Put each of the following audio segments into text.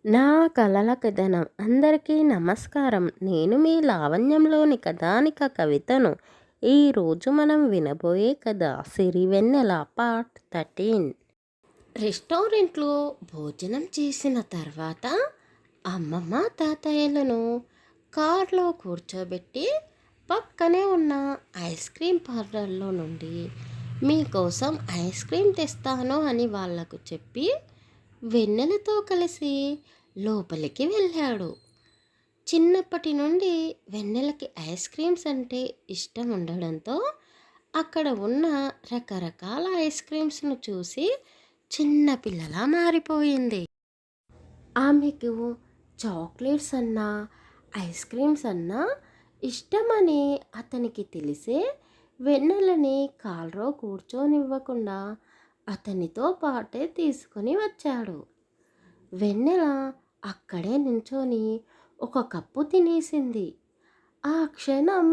నా కలల కథనం అందరికీ నమస్కారం. నేను మీ లావణ్యంలోని కథానిక కవితను. ఈరోజు మనం వినబోయే కథ సిరివెన్నెల పార్ట్ 13. రెస్టారెంట్లో భోజనం చేసిన తర్వాత అమ్మమ్మ తాతయ్యలను కార్లో కూర్చోబెట్టి పక్కనే ఉన్న ఐస్ క్రీమ్ పార్లర్లో నుండి మీకోసం ఐస్ క్రీమ్ తెస్తాను అని వాళ్లకు చెప్పి వెన్నెలతో కలిసి లోపలికి వెళ్ళాడు. చిన్నప్పటి నుండి వెన్నెలకి ఐస్ క్రీమ్స్ అంటే ఇష్టం ఉండడంతో అక్కడ ఉన్న రకరకాల ఐస్ క్రీమ్స్ను చూసి చిన్న పిల్లలా మారిపోయింది. ఆమెకు చాక్లెట్స్ అన్నా ఐస్ క్రీమ్స్ అన్నా ఇష్టమని అతనికి తెలిసే వెన్నెలని కారులో కూర్చోనివ్వకుండా అతనితో పాటే తీసుకుని వచ్చాడు. వెన్నెల అక్కడే నించొని ఒక కప్పు తినేసింది. ఆ క్షణం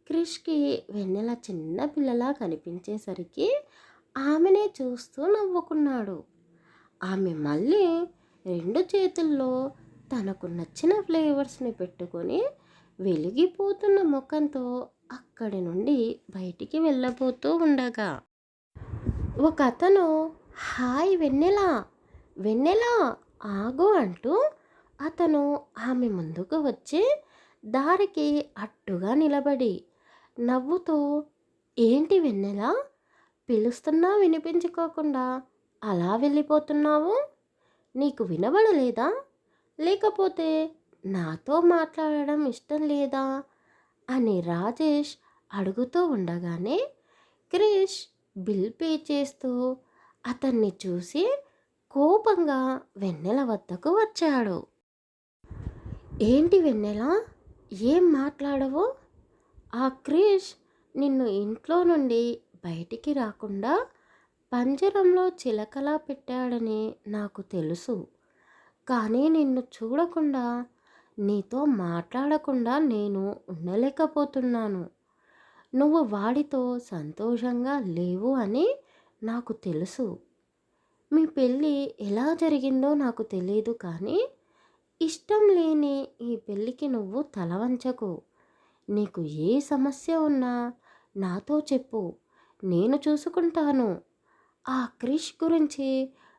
క్రిష్కి వెన్నెల చిన్న పిల్లలా కనిపించేసరికి ఆమెనే చూస్తూ నవ్వుకున్నాడు. ఆమె మళ్ళీ 2 చేతుల్లో తనకు నచ్చిన ఫ్లేవర్స్ని పెట్టుకొని వెలిగిపోతున్న ముఖంతో అక్కడి నుండి బయటికి వెళ్ళబోతూ ఉండగా ఒక అతను హాయ్ వెన్నెలా వెన్నెలా ఆగు అంటూ అతను ఆమె ముందుకు వచ్చి దారికి అడ్డుగా నిలబడి నవ్వుతూ ఏంటి వెన్నెలా పిలుస్తున్నా వినిపించుకోకుండా అలా వెళ్ళిపోతున్నావు? నీకు వినబడలేదా? లేకపోతే నాతో మాట్లాడడం ఇష్టం లేదా అని రాజేష్ అడుగుతూ ఉండగానే క్రిష్ బిల్ పే చేస్తూ అతన్ని చూసి కోపంగా వెన్నెల వద్దకు వచ్చాడు. ఏంటి వెన్నెల, ఏం మాట్లాడవు? ఆ క్రిష్ నిన్ను ఇంట్లో నుండి బయటికి రాకుండా పంజరంలో చిలకలా పెట్టాడని నాకు తెలుసు. కానీ నిన్ను చూడకుండా నీతో మాట్లాడకుండా నేను ఉండలేకపోతున్నాను. నువ్వు వాడితో సంతోషంగా లేవు అని నాకు తెలుసు. మీ పెళ్ళి ఎలా జరిగిందో నాకు తెలియదు, కానీ ఇష్టం లేని ఈ పెళ్ళికి నువ్వు తలవంచకు. నీకు ఏ సమస్య ఉన్నా నాతో చెప్పు, నేను చూసుకుంటాను. ఆ క్రిష్ గురించి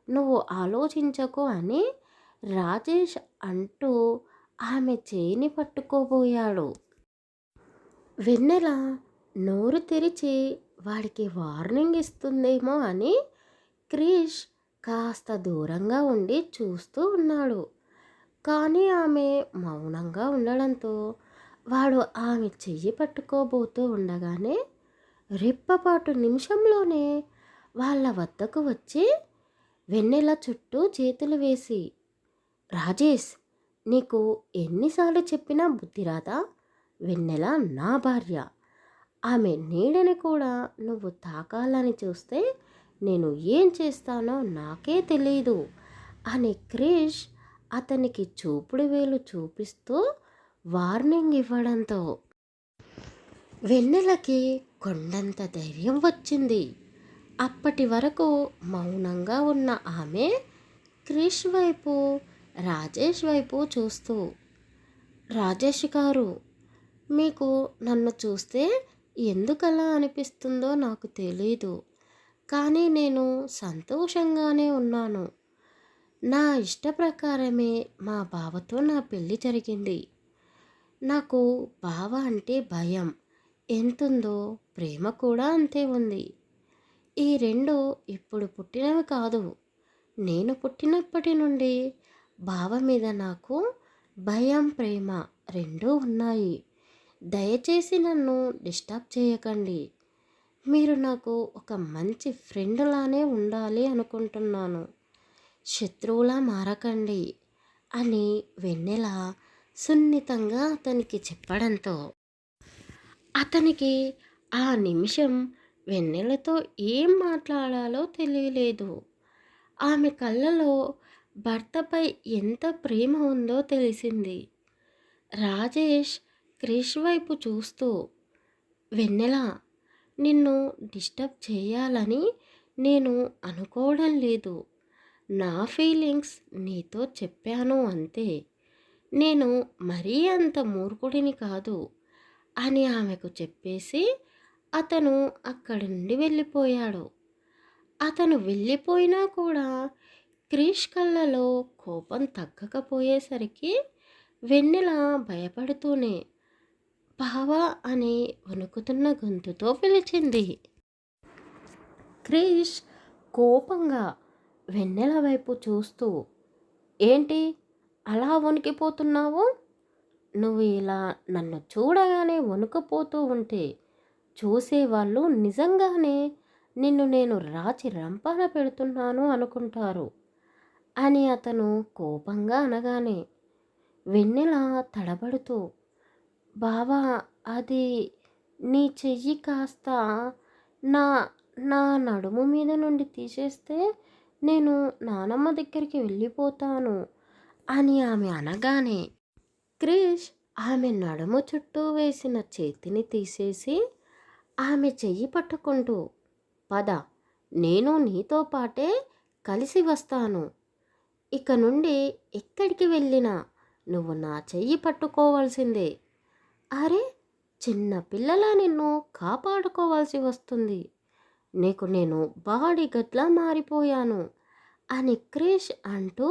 నువ్వు ఆలోచించకు అని రాజేష్ అంటూ ఆమె చేయిని పట్టుకోబోయాడు. వెన్నెల నోరు తెరిచి వాడికి వార్నింగ్ ఇస్తుందేమో అని క్రిష్ కాస్త దూరంగా ఉండి చూస్తూ ఉన్నాడు. కానీ ఆమె మౌనంగా ఉండడంతో వాడు ఆమె చెయ్యి పట్టుకోబోతూ ఉండగానే రెప్పపాటు నిమిషంలోనే వాళ్ళ వద్దకు వచ్చి వెన్నెల చుట్టూ చేతులు వేసి రాజేష్, నీకు ఎన్నిసార్లు చెప్పినా బుద్ధి రాదా? వెన్నెల నా భార్య. ఆమె నీడని కూడా నువ్వు తాకాలని చూస్తే నేను ఏం చేస్తానో నాకే తెలీదు అని క్రిష్ అతనికి చూపుడు వేలు చూపిస్తూ వార్నింగ్ ఇవ్వడంతో వెన్నెలకి కొండంత ధైర్యం వచ్చింది. అప్పటి వరకు మౌనంగా ఉన్న ఆమె క్రిష్ వైపు రాజేష్ వైపు చూస్తూ రాజేష్ గారు, మీకు నన్ను చూస్తే ఎందుకలా అనిపిస్తుందో నాకు తెలీదు, కానీ నేను సంతోషంగానే ఉన్నాను. నా ఇష్ట ప్రకారమే మా బావతో నా పెళ్ళి జరిగింది. నాకు బావ అంటే భయం ఎంతుందో ప్రేమ కూడా అంతే ఉంది. ఈ రెండు ఇప్పుడు పుట్టినవి కాదు. నేను పుట్టినప్పటి నుండి బావ మీద నాకు భయం ప్రేమ రెండూ ఉన్నాయి. దయచేసి నన్ను డిస్టర్బ్ చేయకండి. మీరు నాకు ఒక మంచి ఫ్రెండ్లానే ఉండాలి అనుకుంటున్నాను. శత్రువులా మారకండి అని వెన్నెల సున్నితంగా అతనికి చెప్పడంతో అతనికి ఆ నిమిషం వెన్నెలతో ఏం మాట్లాడాలో తెలియలేదు. ఆమె కళ్ళలో భర్తపై ఎంత ప్రేమ ఉందో తెలిసింది. రాజేష్ క్రిష్ వైపు చూస్తూ వెన్నెల, నిన్ను డిస్టర్బ్ చేయాలని నేను అనుకోవడం లేదు. నా ఫీలింగ్స్ నీతో చెప్పాను అంతే. నేను మరీ అంత మూర్ఖుడిని కాదు అని ఆమెకు చెప్పేసి అతను అక్కడి నుండి వెళ్ళిపోయాడు. అతను వెళ్ళిపోయినా కూడా క్రిష్ కళ్ళలో కోపం తగ్గకపోయేసరికి వెన్నెల భయపడుతూనే బావా అని వణుకుతున్న గొంతుతో పిలిచింది. క్రిష్ కోపంగా వెన్నెల వైపు చూస్తూ, ఏంటి అలా వణికిపోతున్నావు? నువ్వు ఇలా నన్ను చూడగానే వణుకుపోతూ ఉంటే చూసేవాళ్ళు నిజంగానే నిన్ను నేను రాచి రంపాన పెడుతున్నాను అనుకుంటారు అని అతను కోపంగా అనగానే వెన్నెల తడబడుతూ, బావా అది నీ చెయ్యి కాస్త నా నా నడుము మీద నుండి తీసేస్తే నేను నానమ్మ దగ్గరికి వెళ్ళిపోతాను అని ఆమె అనగానే క్రిష్ ఆమె నడుము చుట్టూ వేసిన చేతిని తీసేసి ఆమె చెయ్యి పట్టుకుంటూ, పద, నేను నీతో పాటే కలిసి వస్తాను. ఇక నుండి ఎక్కడికి వెళ్ళినా నువ్వు నా చెయ్యి పట్టుకోవాల్సిందే. అరే, చిన్న పిల్లలా నిన్ను కాపాడుకోవాల్సి వస్తుంది. నీకు నేను బాడీగార్డ్లా మారిపోయాను అని క్రిష్ అంటూ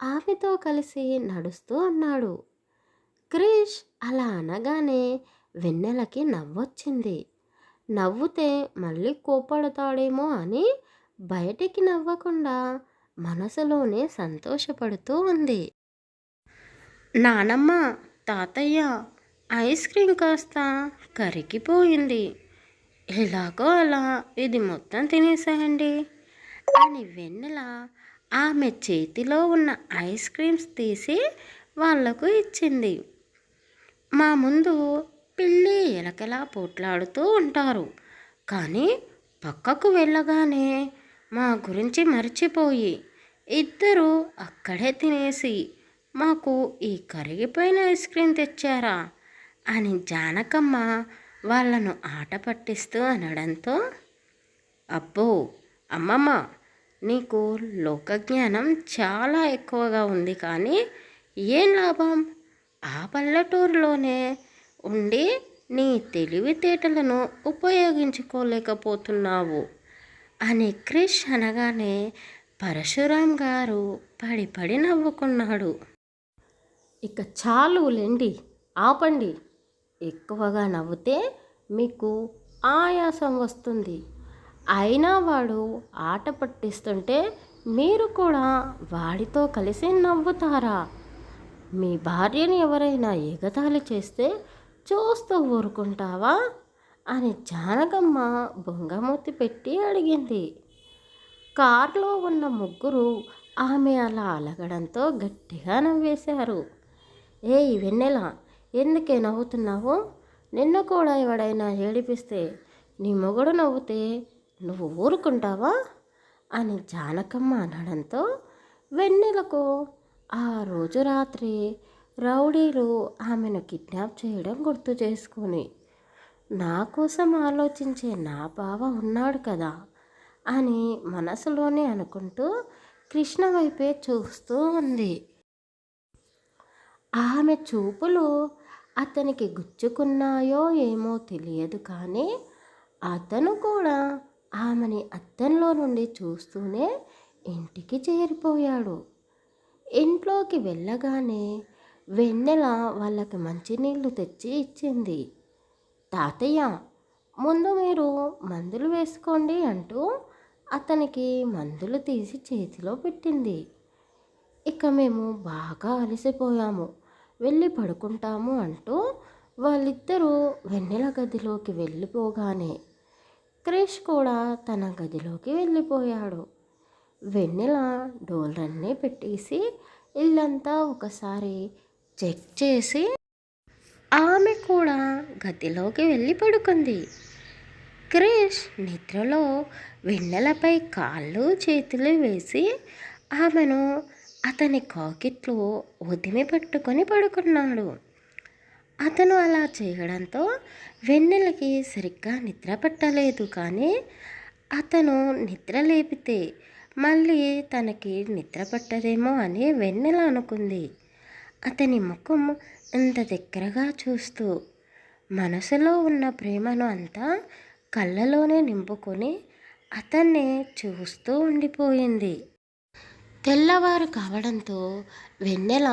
ఆమెతో కలిసి నడుస్తూ అన్నాడు. క్రిష్ అలా అనగానే వెన్నెలకి నవ్వొచ్చింది. నవ్వుతే మళ్ళీ కోపడతాడేమో అని బయటికి నవ్వకుండా మనసులోనే సంతోషపడుతూ ఉంది. నానమ్మ, తాతయ్య, ఐస్ క్రీమ్ కాస్త కరిగిపోయింది. ఎలాగో అలా ఇది మొత్తం తినేసేయండి అని వెన్నెల ఆమె చేతిలో ఉన్న ఐస్ క్రీమ్స్ తీసి వాళ్లకు ఇచ్చింది. మా ముందు పిల్లి ఎలకలా పోట్లాడుతూ ఉంటారు, కానీ పక్కకు వెళ్ళగానే మా గురించి మర్చిపోయి ఇద్దరు అక్కడే తినేసి మాకు ఈ కరిగిపోయిన ఐస్ క్రీమ్ తెచ్చారా అని జానకమ్మ వాళ్ళను ఆట పట్టిస్తూ అనడంతో, అబ్బో అమ్మమ్మ, నీకు లోకజ్ఞానం చాలా ఎక్కువగా ఉంది, కానీ ఏం లాభం? ఆ పల్లెటూరులోనే ఉండి నీ తెలివితేటలను ఉపయోగించుకోలేకపోతున్నావు అని క్రిష్ అనగానే పరశురాం గారు పడి పడి నవ్వుకున్నాడు. ఇక చాలులేండి, ఆపండి. ఎక్కువగా నవ్వుతే మీకు ఆయాసం వస్తుంది. అయినా వాడు ఆట పట్టిస్తుంటే మీరు కూడా వాడితో కలిసి నవ్వుతారా? మీ భార్యని ఎవరైనా ఎగతాళి చేస్తే చూస్తూ ఊరుకుంటావా అని జానకమ్మ బొంగమూతి పెట్టి అడిగింది. కారులో ఉన్న ముగ్గురు ఆమె అలా అలగడంతో గట్టిగా నవ్వేశారు. ఏయ్ వెన్నెల, ఎందుకే నవ్వుతున్నావు? నిన్ను కూడా ఎవడైనా ఏడిపిస్తే నీ మొగుడు నవ్వుతే నువ్వు ఊరుకుంటావా అని జానకమ్మ అనడంతో వెన్నెలకు ఆ రోజు రాత్రి రౌడీలు ఆమెను కిడ్నాప్ చేయడం గుర్తు చేసుకొని, నా కోసం ఆలోచించే నా బావ ఉన్నాడు కదా అని మనసులోనే అనుకుంటూ కృష్ణ వైపే చూస్తూ ఉంది. ఆమె చూపులు అతనికి గుచ్చుకున్నాయో ఏమో తెలియదు, కానీ అతను కూడా ఆమెని అద్దంలో నుండి చూస్తూనే ఇంటికి చేరిపోయాడు. ఇంట్లోకి వెళ్ళగానే వెన్నెల వాళ్ళకి మంచినీళ్ళు తెచ్చి ఇచ్చింది. తాతయ్య, ముందు మీరు మందులు వేసుకోండి అంటూ అతనికి మందులు తీసి చేతిలో పెట్టింది. ఇక మేము బాగా అలసిపోయాము, వెళ్ళి పడుకుంటాము అంటూ వాళ్ళిద్దరూ వెన్నెల గదిలోకి వెళ్ళిపోగానే క్రిష్ కూడా తన గదిలోకి వెళ్ళిపోయాడు. వెన్నెల డోర్లన్నీ పెట్టేసి ఇల్లంతా ఒకసారి చెక్ చేసి ఆమె కూడా గదిలోకి వెళ్ళి పడుకుంది. క్రిష్ నిద్రలో వెన్నెలపై కాళ్ళు చేతులు వేసి ఆమెను అతని కాకిట్లో ఒదిమి పట్టుకొని పడుకున్నాడు. అతను అలా చేయడంతో వెన్నెలకి సరిగ్గా నిద్ర పట్టలేదు, కానీ అతను నిద్ర లేపితే మళ్ళీ తనకి నిద్ర పట్టదేమో అని వెన్నెల అనుకుంది. అతని ముఖం ఇంత దగ్గరగా చూస్తూ మనసులో ఉన్న ప్రేమను అంతా కళ్ళలోనే నింపుకొని అతన్నే చూస్తూ ఉండిపోయింది. తెల్లవారు కావడంతో వెన్నెల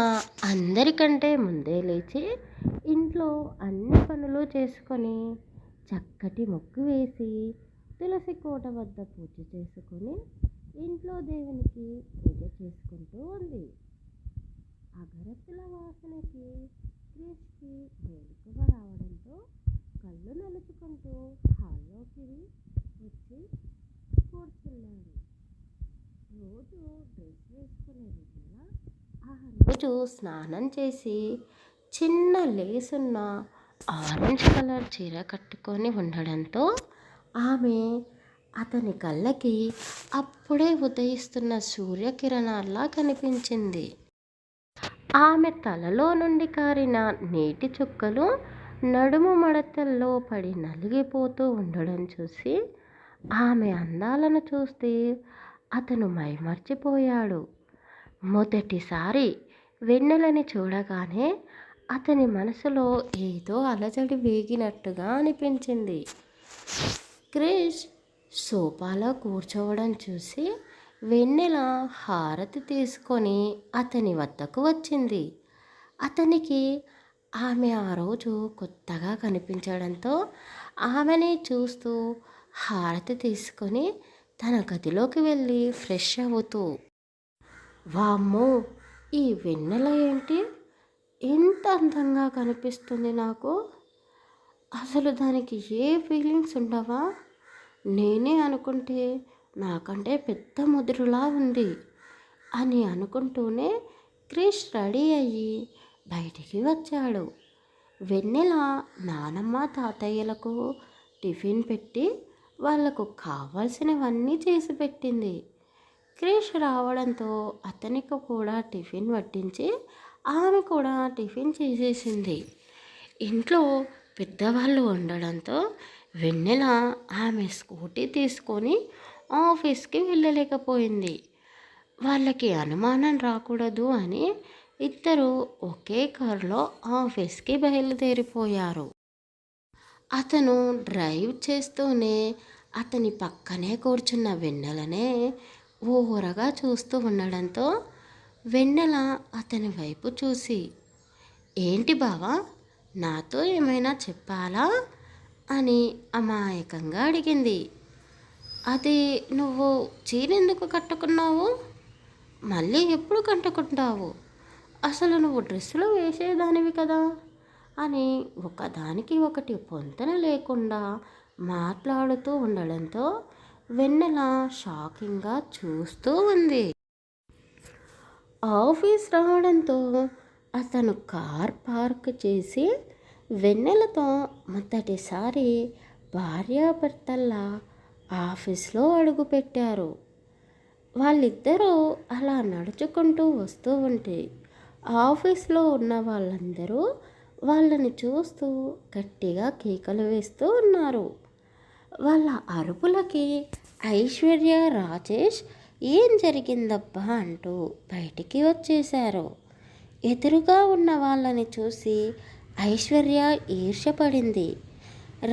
అందరికంటే ముందే లేచి ఇంట్లో అన్ని పనులు చేసుకొని చక్కటి ముగ్గు వేసి తులసి కోట వద్ద పూజ చేసుకొని ఇంట్లో దేవునికి పూజ చేసుకుంటూ ఉంది. అగరత్తుల వాసనకి క్రిష్కి మెలకువ రావడంతో కళ్ళు నలుచుకుంటూ హాల్లోకి వచ్చి కూర్చున్నాడు. రోజు డ్రెస్ వేసుకునే వెన్నెల ఆ రోజు స్నానం చేసి చిన్న లేసున్న ఆరెంజ్ కలర్ చీర కట్టుకొని ఉండడంతో ఆమె అతని కళ్ళకి అప్పుడే ఉదయిస్తున్న సూర్యకిరణాల్లా కనిపించింది. ఆమె తలలో నుండి కారిన నీటి చుక్కలు నడుము మడతల్లో పడి నలిగిపోతూ ఉండడం చూసి ఆమె అందాలను చూస్తే అతను మైమర్చిపోయాడు. మొదటిసారి వెన్నెలని చూడగానే అతని మనసులో ఏదో అలజడి వేగినట్టుగా అనిపించింది. క్రిష్ సోఫాలో కూర్చోవడం చూసి వెన్నెల హారతి తీసుకొని అతని వద్దకు వచ్చింది. అతనికి ఆమె ఆ రోజు కొత్తగా కనిపించడంతో ఆమెని చూస్తూ హారతి తీసుకొని తన గదిలోకి వెళ్ళి ఫ్రెష్ అవుతూ, వామ్మో, ఈ వెన్నెల ఏంటి ఎంత అందంగా కనిపిస్తుంది నాకు! అసలు దానికి ఏ ఫీలింగ్స్ ఉండవా? నేనే అనుకుంటే నాకంటే పెద్ద ముదురులా ఉంది అని అనుకుంటూనే క్రిష్ రెడీ అయ్యి బయటికి వచ్చాడు. వెన్నెల నానమ్మ తాతయ్యలకు టిఫిన్ పెట్టి వాళ్లకు కావాల్సినవన్నీ చేసి పెట్టింది. క్రిష్ రావడంతో అతనికి కూడా టిఫిన్ వడ్డించి ఆమె కూడా టిఫిన్ చేసేసింది. ఇంట్లో పెద్దవాళ్ళు ఉండడంతో వెన్నెల ఆమె స్కూటీ తీసుకొని ఆఫీస్కి వెళ్ళలేకపోయింది. వాళ్ళకి అనుమానం రాకూడదు అని ఇద్దరు ఒకే కారులో ఆఫీస్కి బయలుదేరిపోయారు. అతను డ్రైవ్ చేస్తూనే అతని పక్కనే కూర్చున్న వెన్నెలనే ఓరగా చూస్తూ ఉండడంతో వెన్నెల అతని వైపు చూసి, ఏంటి బావా, నాతో ఏమైనా చెప్పాలా అని అమాయకంగా అడిగింది. అది నువ్వు చీరెందుకు కట్టుకున్నావు? మళ్ళీ ఎప్పుడు కట్టుకుంటావు? అసలు నువ్వు డ్రెస్సులు వేసేదానివి కదా అని ఒకదానికి ఒకటి పొంతన లేకుండా మాట్లాడుతూ ఉండడంతో వెన్నెల షాకింగ్గా చూస్తూ ఉంది. ఆఫీస్ రావడంతో అతను కార్ పార్క్ చేసి వెన్నెలతో మొదటిసారి భార్యాభర్తల్లా ఆఫీస్లో అడుగుపెట్టారు. వాళ్ళిద్దరూ అలా నడుచుకుంటూ వస్తూ ఉంటే ఆఫీస్లో ఉన్న వాళ్ళందరూ వాళ్ళని చూస్తూ గట్టిగా కేకలు వేస్తూ ఉన్నారు. వాళ్ళ అరుపులకి ఐశ్వర్య, రాజేష్ ఏం జరిగిందబ్బా అంటూ బయటికి వచ్చేశారు. ఎదురుగా ఉన్న వాళ్ళని చూసి ఐశ్వర్య ఈర్ష్యపడింది.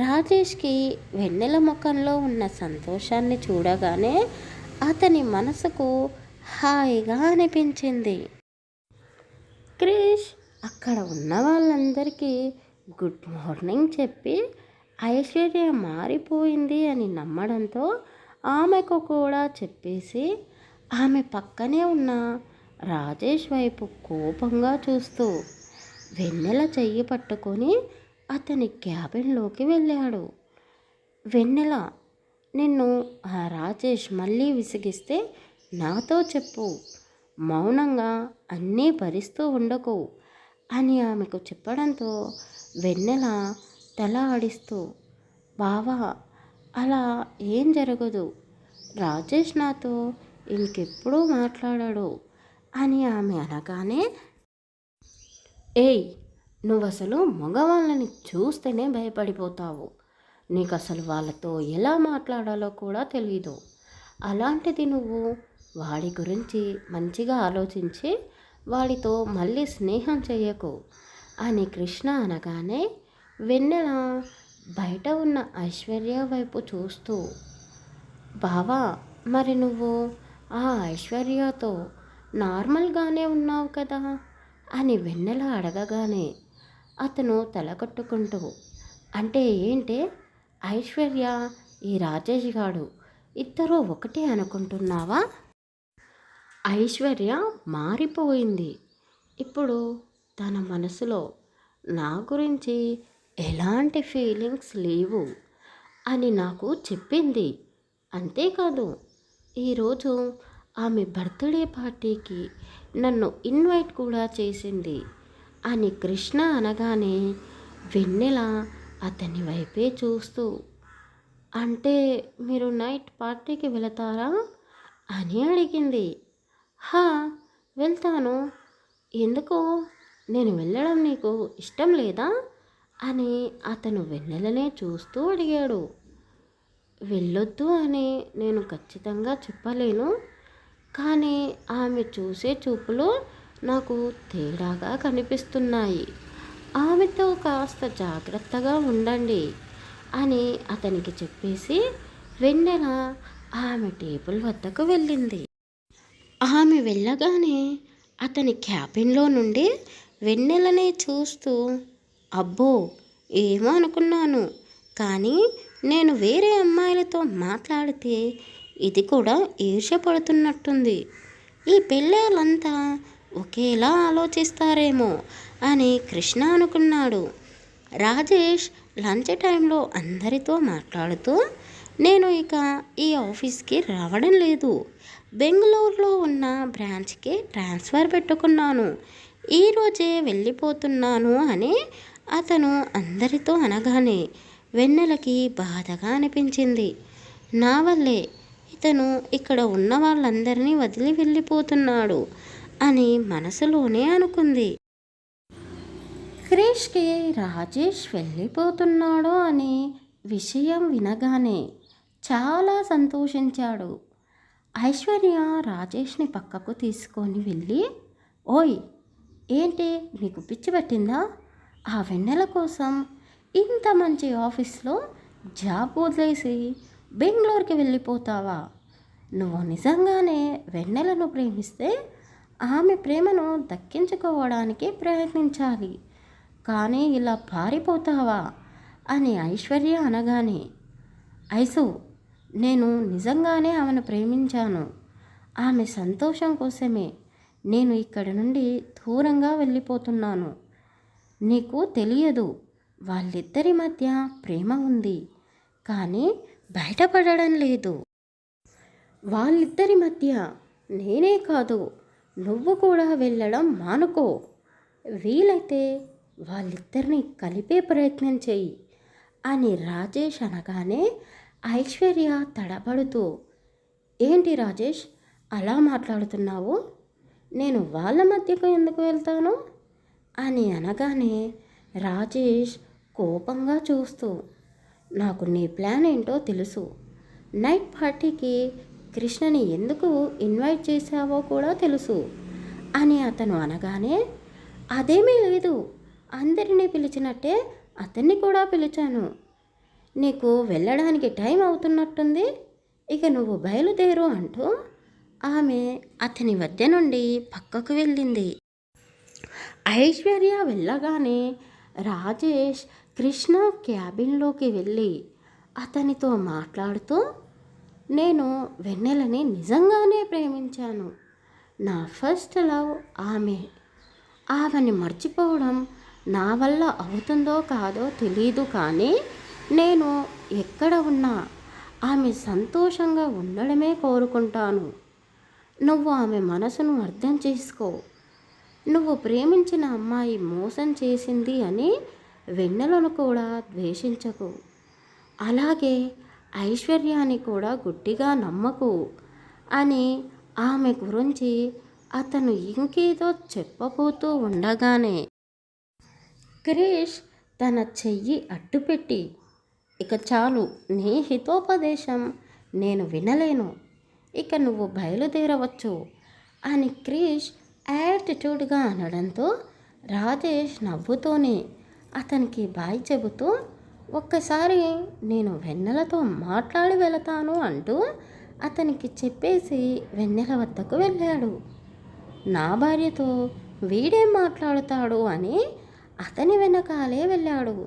రాజేష్కి వెన్నెల ముఖంలో ఉన్న సంతోషాన్ని చూడగానే అతని మనసుకు హాయిగా అనిపించింది. క్రిష్ అక్కడ ఉన్న వాళ్ళందరికీ గుడ్ మార్నింగ్ చెప్పి ఐశ్వర్య మారిపోయింది అని నమ్మడంతో ఆమెకు కూడా చెప్పేసి ఆమె పక్కనే ఉన్న రాజేష్ వైపు కోపంగా చూస్తూ వెన్నెల చెయ్యి పట్టుకొని అతని క్యాబిన్లోకి వెళ్ళాడు. వెన్నెల, నిన్ను ఆ రాజేష్ మళ్ళీ విసిగిస్తే నాతో చెప్పు, మౌనంగా అన్నీ భరిస్తూ ఉండకు అని ఆమెకు చెప్పడంతో వెన్నెల తల ఆడిస్తూ, బావా, అలా ఏం జరగదు, రాజేష్ నాతో ఇంకెప్పుడూ మాట్లాడాడు అని ఆమె అనగానే, ఏయ్, నువ్వసలు మగవాళ్ళని చూస్తేనే భయపడిపోతావు. నీకు అసలు వాళ్ళతో ఎలా మాట్లాడాలో కూడా తెలీదు. అలాంటిది నువ్వు వాడి గురించి మంచిగా ఆలోచించి వాడితో మళ్ళీ స్నేహం చేయకు అని కృష్ణ అనగానే వెన్నెల బయట ఉన్న ఐశ్వర్య వైపు చూస్తూ, బావా, మరి నువ్వు ఆ ఐశ్వర్యతో నార్మల్గానే ఉన్నావు కదా అని వెన్నెల అడగగానే అతను తల కొట్టుకుంటూ, అంటే ఏంటి ఐశ్వర్య, ఈ రాజేష్ గాడు ఇద్దరూ ఒకటే అనుకుంటున్నావా? ఐశ్వర్య మారిపోయింది. ఇప్పుడు తన మనసులో నా గురించి ఎలాంటి ఫీలింగ్స్ లేవు అని నాకు చెప్పింది. అంతేకాదు, ఈరోజు ఆమె బర్త్డే పార్టీకి నన్ను ఇన్వైట్ కూడా చేసింది అని కృష్ణ అనగానే వెన్నెల అతని వైపే చూస్తూ, అంటే మీరు నైట్ పార్టీకి వెళతారా అని అడిగింది. హా, వెళ్తాను. ఎందుకు, నేను వెళ్ళడం నీకు ఇష్టం లేదా అని అతను వెన్నెలనే చూస్తూ అడిగాడు. వెళ్ళొద్దు అని నేను ఖచ్చితంగా చెప్పలేను, కానీ ఆమె చూసే చూపులు నాకు తేడాగా కనిపిస్తున్నాయి. ఆమెతో కాస్త జాగ్రత్తగా ఉండండి అని అతనికి చెప్పేసి వెన్నెల ఆమె టేబుల్ వద్దకు వెళ్ళింది. ఆమె వెళ్ళగానే అతని క్యాబిన్లో నుండి వెన్నెలనే చూస్తూ, అబ్బో, ఏమో అనుకున్నాను, కానీ నేను వేరే అమ్మాయిలతో మాట్లాడితే ఇది కూడా ఈర్ష్యపడుతున్నట్టుంది. ఈ పిల్లలంతా ఒకేలా ఆలోచిస్తారేమో అని కృష్ణ అనుకున్నాడు. రాజేష్ లంచ్ టైంలో అందరితో మాట్లాడుతూ, నేను ఇక ఈ ఆఫీస్కి రావడం లేదు, బెంగళూరులో ఉన్న బ్రాంచ్కి ట్రాన్స్ఫర్ పెట్టుకున్నాను, ఈరోజే వెళ్ళిపోతున్నాను అని అతను అందరితో అనగానే వెన్నెలకి బాధగా అనిపించింది. నా వల్లే ఇతను ఇక్కడ ఉన్న వాళ్ళందరినీ వదిలి వెళ్ళిపోతున్నాడు అని మనసులోనే అనుకుంది. క్రిష్కి రాజేష్ వెళ్ళిపోతున్నాడు అనే విషయం వినగానే చాలా సంతోషించాడు. ఐశ్వర్య రాజేష్ని పక్కకు తీసుకొని వెళ్ళి, ఓయ్, ఏంటి నీకు పిచ్చి పట్టిందా? ఆ వెన్నెల కోసం ఇంత మంచి ఆఫీస్లో జాబ్ వదిలేసి బెంగళూరుకి వెళ్ళిపోతావా? నువ్వు నిజంగానే వెన్నెలను ప్రేమిస్తే ఆమె ప్రేమను దక్కించుకోవడానికి ప్రయత్నించాలి, కానీ ఇలా పారిపోతావా అని ఐశ్వర్య అనగానే, ఐసు, నేను నిజంగానే ఆమెను ప్రేమించాను. ఆమె సంతోషం కోసమే నేను ఇక్కడి నుండి దూరంగా వెళ్ళిపోతున్నాను. నీకు తెలియదు, వాళ్ళిద్దరి మధ్య ప్రేమ ఉంది, కానీ బయటపడడం లేదు. వాళ్ళిద్దరి మధ్య నేనే కాదు, నువ్వు కూడా వెళ్ళడం మానుకో. వీలైతే వాళ్ళిద్దరిని కలిపే ప్రయత్నం చెయ్యి అని రాజేష్ అనగానే ఐశ్వర్య తడబడుతూ, ఏంటి రాజేష్ అలా మాట్లాడుతున్నావు? నేను వాళ్ళ మధ్యకు ఎందుకు వెళ్తాను అని అనగానే రాజేష్ కోపంగా చూస్తూ, నాకు నీ ప్లాన్ ఏంటో తెలుసు. నైట్ పార్టీకి కృష్ణని ఎందుకు ఇన్వైట్ చేశావో కూడా తెలుసు అని అతను అనగానే, అదేమీ లేదు, అందరినీ పిలిచినట్టే అతన్ని కూడా పిలిచాను. నీకు వెళ్ళడానికి టైం అవుతున్నట్టుంది, ఇక నువ్వు బయలుదేరు అంటూ ఆమె అతని వద్ద నుండి పక్కకు వెళ్ళింది. ఐశ్వర్య వెళ్ళగానే రాజేష్ కృష్ణ క్యాబిన్లోకి వెళ్ళి అతనితో మాట్లాడుతూ, నేను వెన్నెలని నిజంగానే ప్రేమించాను. నా ఫస్ట్ లవ్ ఆమెని మర్చిపోవడం నా వల్ల అవుతుందో కాదో తెలీదు, కానీ నేను ఎక్కడ ఉన్నా ఆమె సంతోషంగా ఉండడమే కోరుకుంటాను. నువ్వు ఆమె మనసును అర్థం చేసుకో. నువ్వు ప్రేమించిన అమ్మాయి మోసం చేసింది అని వెన్నెలను కూడా ద్వేషించకు. అలాగే ఐశ్వర్యాన్ని కూడా గుడ్డిగా నమ్మకు అని ఆమె గురించి అతను ఇంకేదో చెప్పబోతూ ఉండగానే క్రిష్ తన చెయ్యి అడ్డుపెట్టి, ఇక చాలు, నీ హితోపదేశం నేను వినలేను. ఇక నువ్వు బయలుదేరవచ్చు అని క్రిష్ యాటిట్యూడ్గా అనడంతో రాజేష్ నవ్వుతూనే అతనికి బాయ్ చెబుతూ ఒక్కసారి నేను వెన్నెలతో మాట్లాడి వెళతాను అంటూ అతనికి చెప్పేసి వెన్నెల వద్దకు వెళ్ళాడు. నా భార్యతో వీడేం మాట్లాడుతాడు అని అతని వెనకాలే వెళ్ళాడు.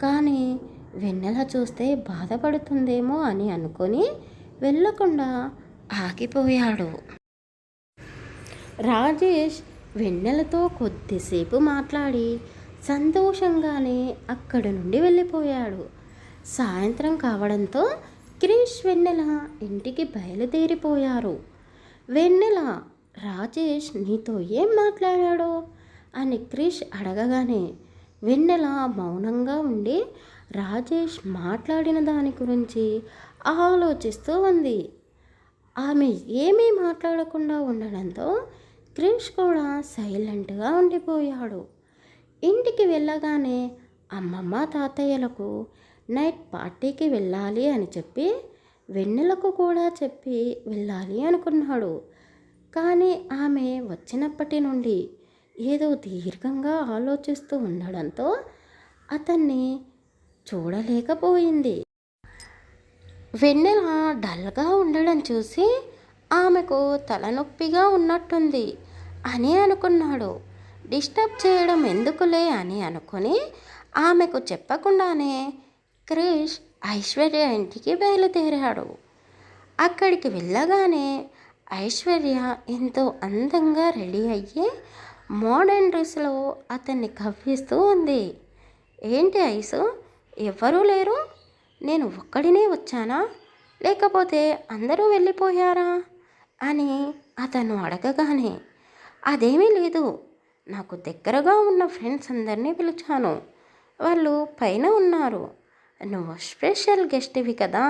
కానీ వెన్నెల చూస్తే బాధపడుతుందేమో అని అనుకొని వెళ్ళకుండా ఆగిపోయాడు. రాజేష్ వెన్నెలతో కొద్దిసేపు మాట్లాడి సంతోషంగానే అక్కడి నుండి వెళ్ళిపోయాడు. సాయంత్రం కావడంతో క్రిష్ వెన్నెల ఇంటికి బయలుదేరిపోయారు. వెన్నెల రాజేష్ నీతో ఏం మాట్లాడాడో అని క్రిష్ అడగగానే వెన్నెల మౌనంగా ఉండి రాజేష్ మాట్లాడిన దాని గురించి ఆలోచిస్తూ ఉంది. ఆమె ఏమీ మాట్లాడకుండా ఉండడంతో క్రిష్ కూడా సైలెంట్గా ఉండిపోయాడు. ఇంటికి వెళ్ళగానే అమ్మమ్మ తాతయ్యలకు నైట్ పార్టీకి వెళ్ళాలి అని చెప్పి వెన్నెలకు కూడా చెప్పి వెళ్ళాలి అనుకున్నాడు. కానీ ఆమె వచ్చినప్పటి నుండి ఏదో దీర్ఘంగా ఆలోచిస్తూ ఉండడంతో అతన్ని చూడలేకపోయింది. వెన్నెల డల్గా ఉండడం చూసి ఆమెకు తలనొప్పిగా ఉన్నట్టుంది అని అనుకున్నాడు. డిస్టర్బ్ చేయడం ఎందుకులే అని అనుకొని ఆమెకు చెప్పకుండానే క్రిష్ ఐశ్వర్య ఇంటికి బయలుదేరాడు. అక్కడికి వెళ్ళగానే ఐశ్వర్య ఎంతో అందంగా రెడీ అయ్యి మోడర్న్ డ్రెస్లో అతన్ని కవ్విస్తూ ఉంది. ఏంటి ఐసు, ఎవ్వరూ లేరు? నేను ఒక్కడినే వచ్చానా, లేకపోతే అందరూ వెళ్ళిపోయారా అని అతను అడగగానే అదేమీ లేదు, నాకు దగ్గరగా ఉన్న ఫ్రెండ్స్ అందరినీ పిలిచాను, వాళ్ళు పైన ఉన్నారు, నువ్వు స్పెషల్ గెస్ట్వి కదా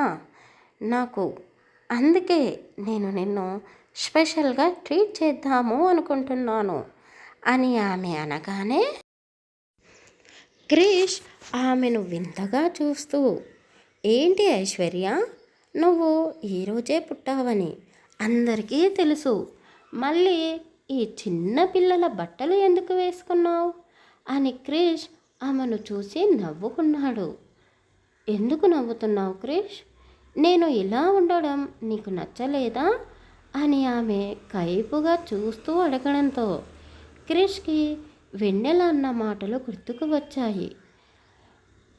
నాకు, అందుకే నేను నిన్ను స్పెషల్గా ట్రీట్ చేద్దాము అనుకుంటున్నాను అని ఆమె అనగానే క్రిష్ ఆమెను వింతగా చూస్తూ ఏంటి ఐశ్వర్య, నువ్వు ఈరోజే పుట్టావని అందరికీ తెలుసు, మళ్ళీ ఈ చిన్న పిల్లల బట్టలు ఎందుకు వేసుకున్నావు అని క్రిష్ ఆమెను చూసి నవ్వుకున్నాడు. ఎందుకు నవ్వుతున్నావు క్రిష్, నేను ఇలా ఉండడం నీకు నచ్చలేదా అని ఆమె కైపుగా చూస్తూ అడగడంతో క్రిష్కి వెన్నెల అన్న మాటలు గుర్తుకు వచ్చాయి.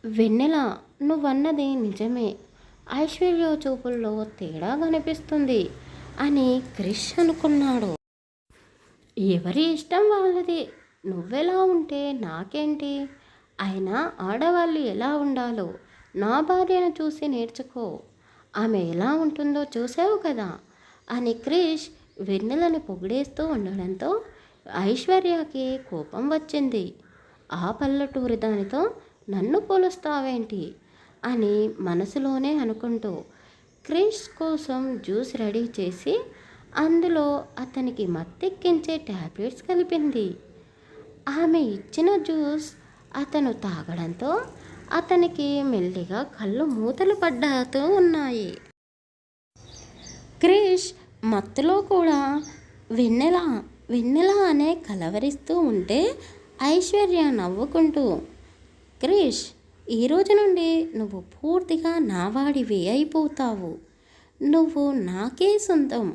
వెన్నెల, నువ్వన్నది నిజమే, ఐశ్వర్య చూపుల్లో తేడా కనిపిస్తుంది అని క్రిష్ అనుకున్నాడు. ఎవరి ఇష్టం వాళ్ళది, నువ్వెలా ఉంటే నాకేంటి, అయినా ఆడవాళ్ళు ఎలా ఉండాలో నా భార్యను చూసి నేర్చుకో, ఆమె ఎలా ఉంటుందో చూసావు కదా అని క్రిష్ వెన్నెలని పొగిడేస్తూ ఉండడంతో ఐశ్వర్యకి కోపం వచ్చింది. ఆ పల్లెటూరి దానితో నన్ను పోలుస్తావేంటి అని మనసులోనే అనుకుంటూ క్రిష్ కోసం జ్యూస్ రెడీ చేసి అందులో అతనికి మత్తెక్కించే ట్యాబ్లెట్స్ కలిపింది. ఆమె ఇచ్చిన జ్యూస్ అతను తాగడంతో అతనికి మెల్లిగా కళ్ళు మూతలు పడ్డాతూ ఉన్నాయి. క్రిష్ మత్తులో కూడా వెన్నెల వెన్నెల అనే కలవరిస్తూ ఉంటే ఐశ్వర్య నవ్వుకుంటూ క్రిష్, ఈరోజు నుండి నువ్వు పూర్తిగా నావాడివి అయిపోతావు, నువ్వు నాకే సొంతం,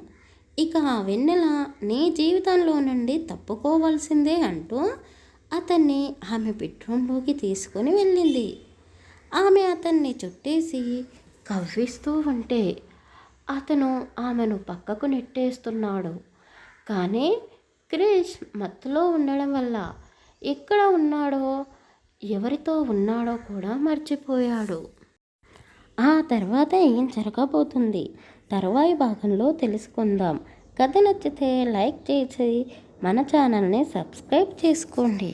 ఇక ఆ వెన్నెల నీ జీవితంలో నుండి తప్పుకోవాల్సిందే అంటూ అతన్ని ఆమె బెడ్రూమ్లోకి తీసుకొని వెళ్ళింది. ఆమె అతన్ని చుట్టేసి కవ్విస్తూ ఉంటే అతను ఆమెను పక్కకు నెట్టేస్తున్నాడు. కానీ క్రిష్ మత్తులో ఉండడం వల్ల ఎక్కడ ఉన్నాడో ఎవరితో ఉన్నాడో కూడా మర్చిపోయాడు. ఆ తర్వాత ఏం జరగబోతుంది తరువాయి భాగంలో తెలుసుకుందాం. కథ నచ్చితే లైక్ చేసి మన ఛానల్ని సబ్స్క్రైబ్ చేసుకోండి.